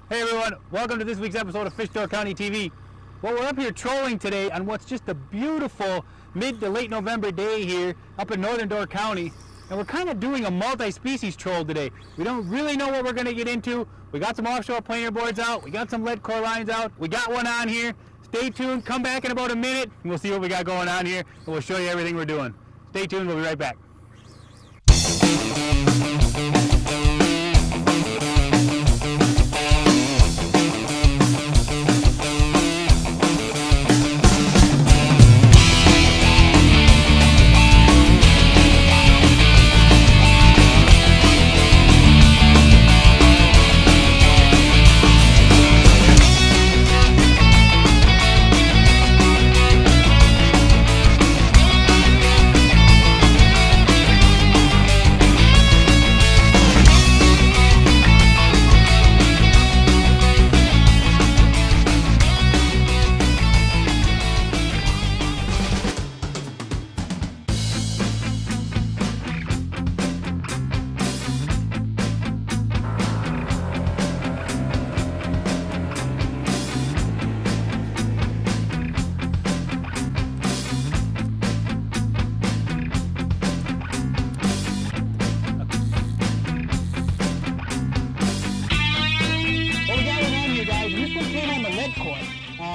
Hey everyone, welcome to this week's episode of Fish Door County TV. Well, we're up here trolling today on what's just a beautiful mid to late November day here up in northern Door County. And we're kind of doing a multi-species troll today. We don't really know what we're going to get into. We got some offshore planer boards out. We got some lead core lines out. We got one on here. Stay tuned. Come back in about a minute and we'll see what we got going on here. And we'll show you everything we're doing. Stay tuned. We'll be right back.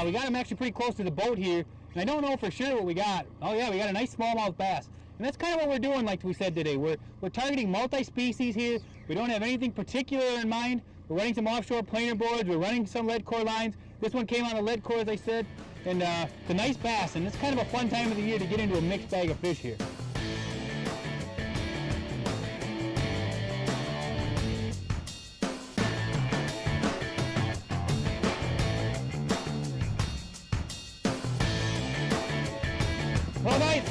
We got him actually pretty close to the boat here, and I don't know for sure what we got. Oh yeah, we got a nice smallmouth bass. And that's kind of what we're doing, like we said today. We're targeting multi-species here. We don't have anything particular in mind. We're running some offshore planer boards. We're running some lead core lines. This one came on a lead core, as I said. And it's a nice bass, and it's kind of a fun time of the year to get into a mixed bag of fish here. Well guys,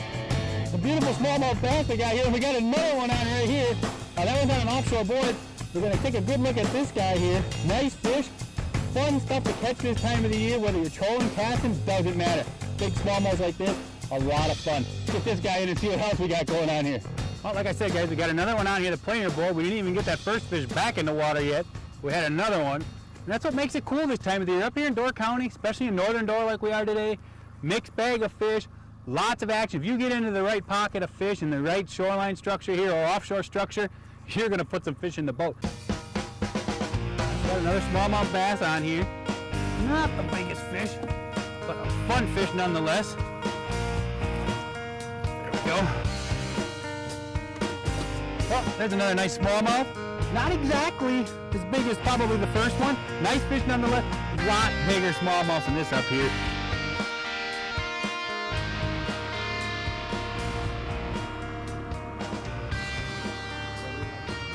the beautiful smallmouth bass we got here, and we got another one on right here. That one's on an offshore board. We're going to take a good look at this guy here. Nice fish, fun stuff to catch this time of the year, whether you're trolling, casting, doesn't matter. Big smallmouths like this, a lot of fun. Get this guy in and see what else we got going on here. Well, like I said guys, we got another one on here, the planer board. We didn't even get that first fish back in the water yet. We had another one. And that's what makes it cool this time of the year. Up here in Door County, especially in northern Door like we are today, mixed bag of fish. Lots of action. If you get into the right pocket of fish and the right shoreline structure here or offshore structure, you're going to put some fish in the boat. Got another smallmouth bass on here. Not the biggest fish, but a fun fish nonetheless. There we go. Oh, there's another nice smallmouth. Not exactly as big as probably the first one. Nice fish nonetheless. A lot bigger smallmouths than this up here.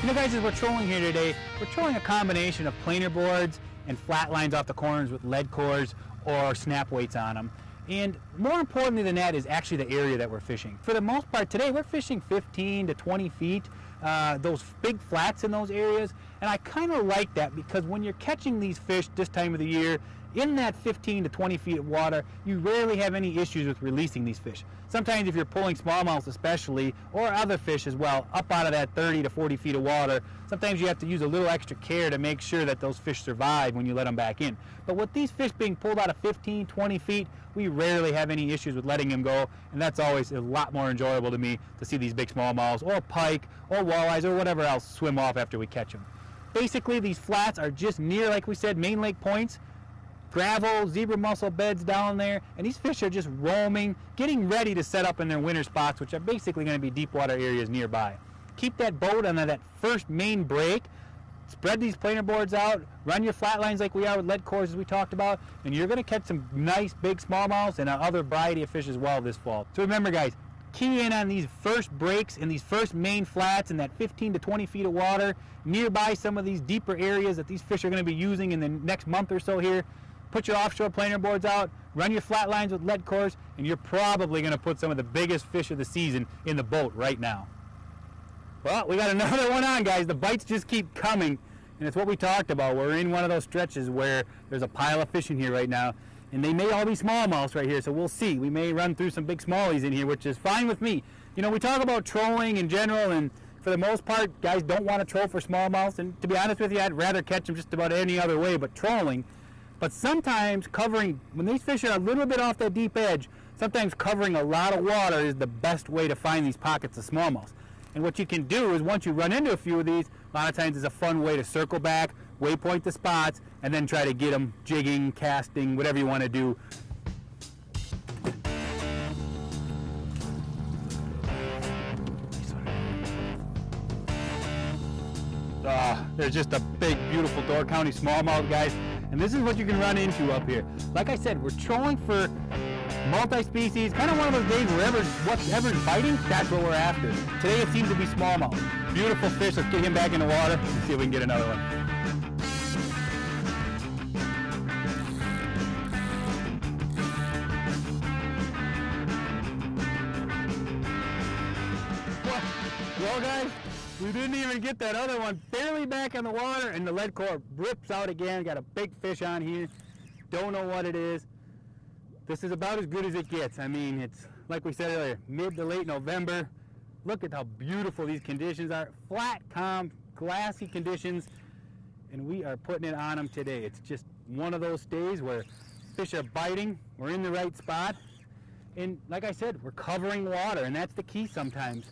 You know guys, as we're trolling here today, we're trolling a combination of planer boards and flat lines off the corners with lead cores or snap weights on them. And more importantly than that is actually the area that we're fishing. For the most part today, we're fishing 15 to 20 feet, those big flats in those areas. And I kind of like that because when you're catching these fish this time of the year, in that 15 to 20 feet of water, you rarely have any issues with releasing these fish. Sometimes if you're pulling smallmouths especially, or other fish as well, up out of that 30 to 40 feet of water, sometimes you have to use a little extra care to make sure that those fish survive when you let them back in. But with these fish being pulled out of 15, 20 feet, we rarely have any issues with letting them go, and that's always a lot more enjoyable to me to see these big smallmouths, or pike, or walleyes, or whatever else swim off after we catch them. Basically, these flats are just near, like we said, main lake points. Gravel, zebra mussel beds down there, and these fish are just roaming, getting ready to set up in their winter spots, which are basically going to be deep water areas nearby. Keep that boat on that first main break, spread these planer boards out, run your flat lines like we are with lead cores as we talked about, and you're going to catch some nice big smallmouths and other variety of fish as well this fall. So remember guys, key in on these first breaks and these first main flats in that 15 to 20 feet of water nearby some of these deeper areas that these fish are going to be using in the next month or so here. Put your offshore planer boards out, run your flat lines with lead cores, and you're probably going to put some of the biggest fish of the season in the boat right now. Well, we got another one on, guys. The bites just keep coming, and it's what we talked about. We're in one of those stretches where there's a pile of fish in here right now, and they may all be smallmouths right here, so we'll see. We may run through some big smallies in here, which is fine with me. You know, we talk about trolling in general and For the most part, guys don't want to troll for smallmouth, and to be honest with you, I'd rather catch them just about any other way but trolling. But sometimes covering, when these fish are a little bit off that deep edge, sometimes covering a lot of water is the best way to find these pockets of smallmouth. And what you can do is once you run into a few of these, a lot of times it's a fun way to circle back, waypoint the spots, and then try to get them jigging, casting, whatever you want to do. There's just a big, beautiful Door County smallmouth, guys. And this is what you can run into up here. Like I said, we're trolling for multi-species, kind of one of those days where whatever's biting, that's what we're after. Today it seems to be smallmouth. Beautiful fish, let's get him back in the water and see if we can get another one. Well guys, we didn't even get that other one barely back in the water, and the lead core rips out again. Got a big fish on here. Don't know what it is. This is about as good as it gets. I mean, it's like we said earlier, mid to late November. Look at how beautiful these conditions are. Flat, calm, glassy conditions, and we are putting it on them today. It's just one of those days where fish are biting. We're in the right spot, and like I said, we're covering water, and that's the key sometimes.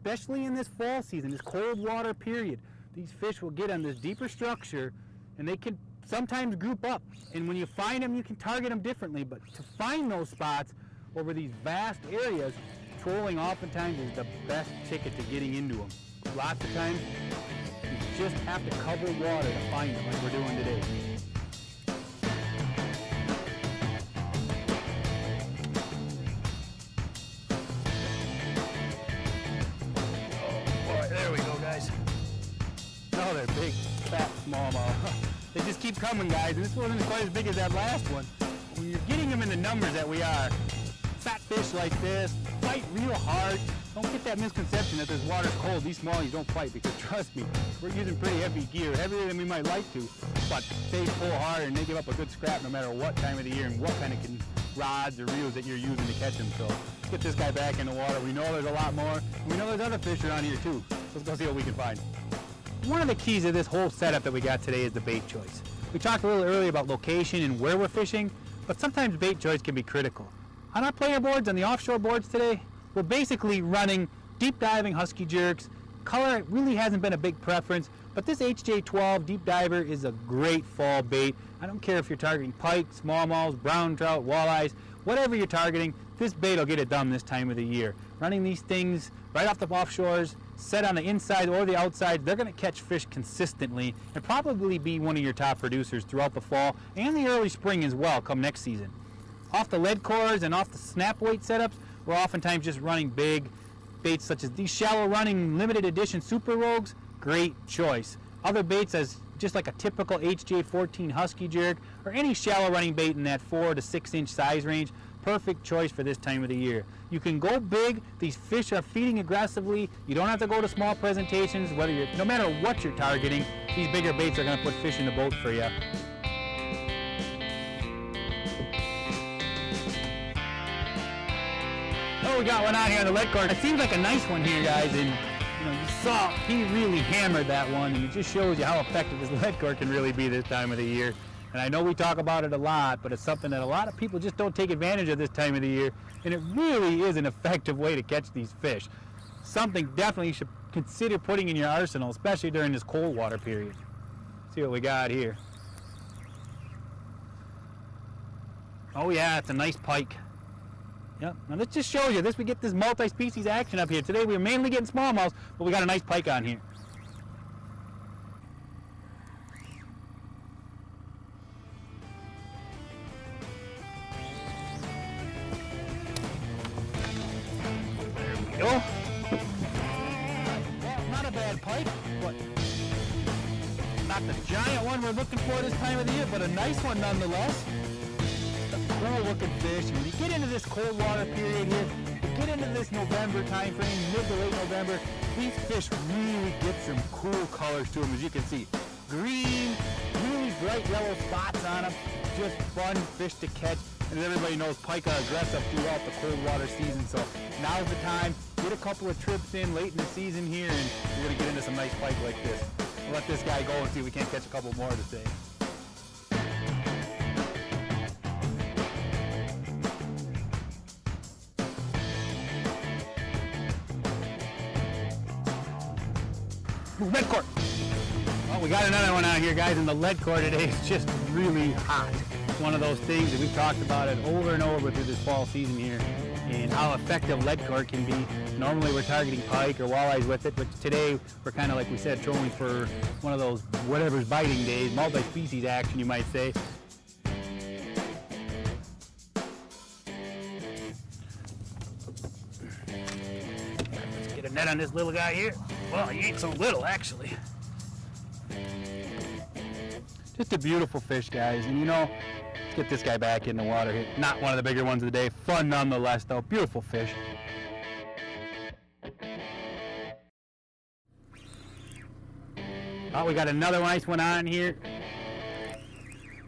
Especially in this fall season, this cold water period, these fish will get on this deeper structure, and they can sometimes group up. And when you find them, you can target them differently. But to find those spots over these vast areas, trolling oftentimes is the best ticket to getting into them. Lots of times, you just have to cover water to find them, like we're doing today. Oh, they're big, fat smallmouth. They just keep coming, guys, and this wasn't quite as big as that last one. When you're getting them in the numbers that we are, fat fish like this, fight real hard. Don't get that misconception that this water's cold. These smallies don't fight, because trust me, we're using pretty heavy gear, heavier than we might like to, but they pull hard and they give up a good scrap no matter what time of the year and what kind of rods or reels that you're using to catch them. So let's get this guy back in the water. We know there's a lot more. We know there's other fish around here too. So let's go see what we can find. One of the keys of this whole setup that we got today is the bait choice. We talked a little earlier about location and where we're fishing, but sometimes bait choice can be critical. On our planer boards, on the offshore boards today, we're basically running deep diving husky jerks. Color really hasn't been a big preference, but this HJ12 deep diver is a great fall bait. I don't care if you're targeting pike, smallmouths, brown trout, walleyes, whatever you're targeting, this bait will get it done this time of the year. Running these things right off the offshores, set on the inside or the outside, they're going to catch fish consistently and probably be one of your top producers throughout the fall and the early spring as well come next season. Off the lead cores and off the snap weight setups, we're oftentimes just running big baits such as these shallow running limited edition Super Rogues. Great choice. Other baits as just like a typical HJ14 husky jerk or any shallow running bait in that 4 to 6 inch size range. Perfect choice for this time of the year. You can go big. These fish are feeding aggressively. You don't have to go to small presentations. No matter what you're targeting, these bigger baits are going to put fish in the boat for you. Oh, we got one out here on the lead core. It seems like a nice one here, guys, and you saw he really hammered that one, and it just shows you how effective this lead core can really be this time of the year. And I know we talk about it a lot, but it's something that a lot of people just don't take advantage of this time of the year, and it really is an effective way to catch these fish. Something definitely you should consider putting in your arsenal, especially during this cold water period. See what we got here. Oh yeah, it's a nice pike. Yep. Now this just shows you, we get this multi-species action up here. Today we were mainly getting smallmouths, but we got a nice pike on here. Well, not a bad pike, but not the giant one we're looking for this time of the year, but a nice one nonetheless. A cool looking fish. When you get into this cold water period here, you get into this November time frame, mid to late November, these fish really get some cool colors to them, as you can see. Green, really bright yellow spots on them, just fun fish to catch. And as everybody knows, pike are aggressive throughout the cold water season, so now's the time. Get a couple of trips in late in the season here, and we're going to get into some nice pike like this. We'll let this guy go and see if we can't catch a couple more today. Ooh, red cord. Well, we got another one out here, guys, and the lead core today is just really hot. It's one of those things that we've talked about it over and over through this fall season here, and how effective lead core can be. Normally we're targeting pike or walleyes with it, but today we're kind of, like we said, trolling for one of those whatever's biting days, multi-species action, you might say. Let's get a net on this little guy here. Well, he ain't so little, actually. Just a beautiful fish, guys. And you know, let's get this guy back in the water here. Not one of the bigger ones of the day. Fun nonetheless, though. Beautiful fish. Oh, we got another nice one on here.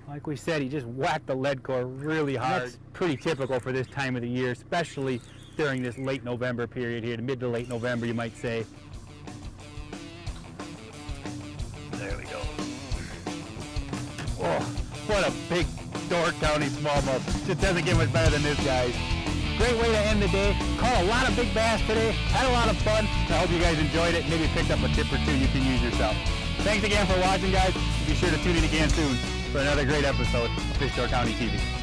Like we said, he just whacked the lead core really hard. That's pretty typical for this time of the year, especially during this late November period here, mid to late November, you might say. There we go. Oh, what a big Door County smallmouth. Just doesn't get much better than this, guys. Great way to end the day. Caught a lot of big bass today. Had a lot of fun. I hope you guys enjoyed it. Maybe picked up a tip or two you can use yourself. Thanks again for watching, guys. Be sure to tune in again soon for another great episode of Fish Door County TV.